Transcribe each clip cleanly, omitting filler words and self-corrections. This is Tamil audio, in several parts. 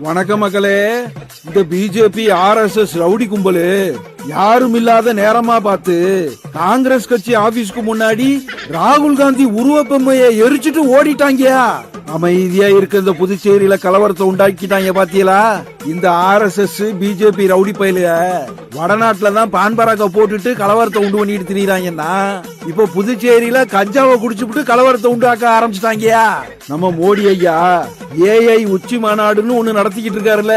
வணக்கம் மக்களே. இந்த பிஜேபி RSS ரவுடி கும்பலு யாரும் இல்லாத நேரமா பார்த்து காங்கிரஸ் கட்சி ஆபீஸ்க்கு முன்னாடி ராகுல் காந்தி உருவப்பொம்மையை எரிச்சிட்டு ஓடிட்டாங்கயா. அமைதியா இருக்க இந்த புதுச்சேரியில கலவரத்தை உண்டாக்கிட்டாங்க பாத்தீங்களா? இந்த RSS பிஜேபி ரவுடி பயில வடநாட்டுல தான் பான்பராக்க போட்டுட்டு கலவரத்தை உண்டு பண்ணிட்டு திரியிறாங்கன்னா இப்ப புதுச்சேரியில கஞ்சாவை குடிச்சுட்டு கலவரத்தை உண்டாக்க ஆரம்பிச்சிட்டாங்கயா. நம்ம மோடி ஐயா AI உச்சி மாநாடுன்னு ஒண்ணு நடத்திக்கிட்டு இருக்காருல்ல,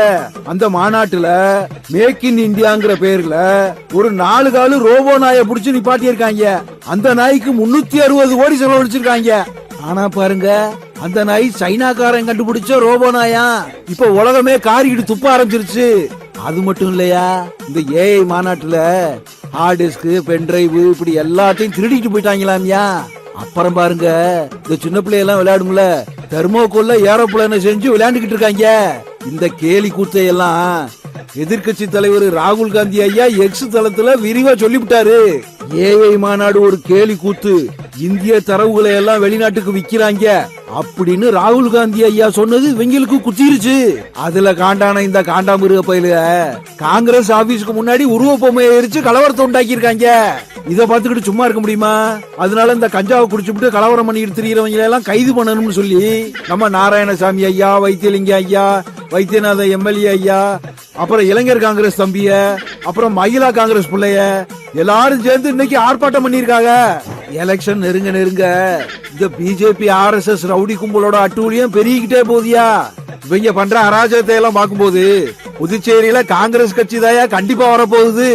அந்த மாநாட்டுல மேக் இன் இந்தியாங்கிற பேர்ல ஒரு 4 காலு ரோபோ நாயை புடிச்சு நிப்பாட்டி இருக்காங்க. அந்த நாய்க்கு 360 கோடி செலவழிச்சிருக்காங்க. ஆனா பாருங்க, அந்த நாய் சைனாக்காரன் கண்டுபிடிச்ச ரோபோ நாயா இப்ப உலகமே காரிக்கிட்டு துப்ப ஆரம்பிச்சிருச்சு. அது மட்டும் இல்லையா, இந்த AI மாநாட்டுல ஹார்ட் டிஸ்க், பென் டிரைவ் இப்படி எல்லாத்தையும் திருடிட்டு போயிட்டாங்களாமியா. அப்புறம் பாருங்க, இந்த சின்ன பிள்ளையெல்லாம் விளையாடும்ல, தெர்மோகோல்ல ஏரோப்ளேனை செஞ்சு விளையாண்டுகிட்டு இருக்காங்க. இந்த கேலி கூத்தையெல்லாம் எதிர்கட்சி தலைவர் ராகுல் காந்தி ஐயா எக்ஸ் தளத்துல விரிவா சொல்லிவிட்டாரு. AI மாநாடு ஒரு கேலி கூத்து, இந்திய தரவுகளை எல்லாம் வெளிநாட்டுக்கு விக்கிறாங்க அப்படின்னு ராகுல் காந்தி ஐயா சொன்னது இவங்களுக்கு குத்திருச்சு. அதுல காண்டான இந்த காண்டாமிருக பயில காங்கிரஸ் ஆபீஸ்க்கு முன்னாடி உருவ பொம்மையை எரிச்சு கலவரத்தை உண்டாக்கி இருக்காங்க. இத பாத்துக்கிட்டு சும்மா இருக்க முடியுமா? அதனால இந்த கஞ்சாவை குடிச்சுட்டு கலவரம் பண்ணிட்டு திரியறவங்க எல்லாம் கைது பண்ணணும்னு சொல்லி நம்ம நாராயணசாமி ஐயா, வைத்தியலிங்க ஐயா, வைத்தியநாத MLA ஐயா, அப்புறம் இளைஞர் காங்கிரஸ் தம்பிய, அப்புறம் மகிழா காங்கிரஸ் பிள்ளைய எல்லாரும் சேர்ந்து இன்னைக்கு ஆர்ப்பாட்டம் பண்ணிருக்காங்க. எலெக்ஷன் நெருங்க நெருங்க இந்த பிஜேபி RSS ரவுடி கும்பலோட அட்டூழியம் பெருகிக்கிட்டே போதியா. இவங்க பண்ற அராஜகத்தை எல்லாம் பார்க்கும்போது புதுச்சேரியில காங்கிரஸ் கட்சி தாயா கண்டிப்பா வரப்போகுது.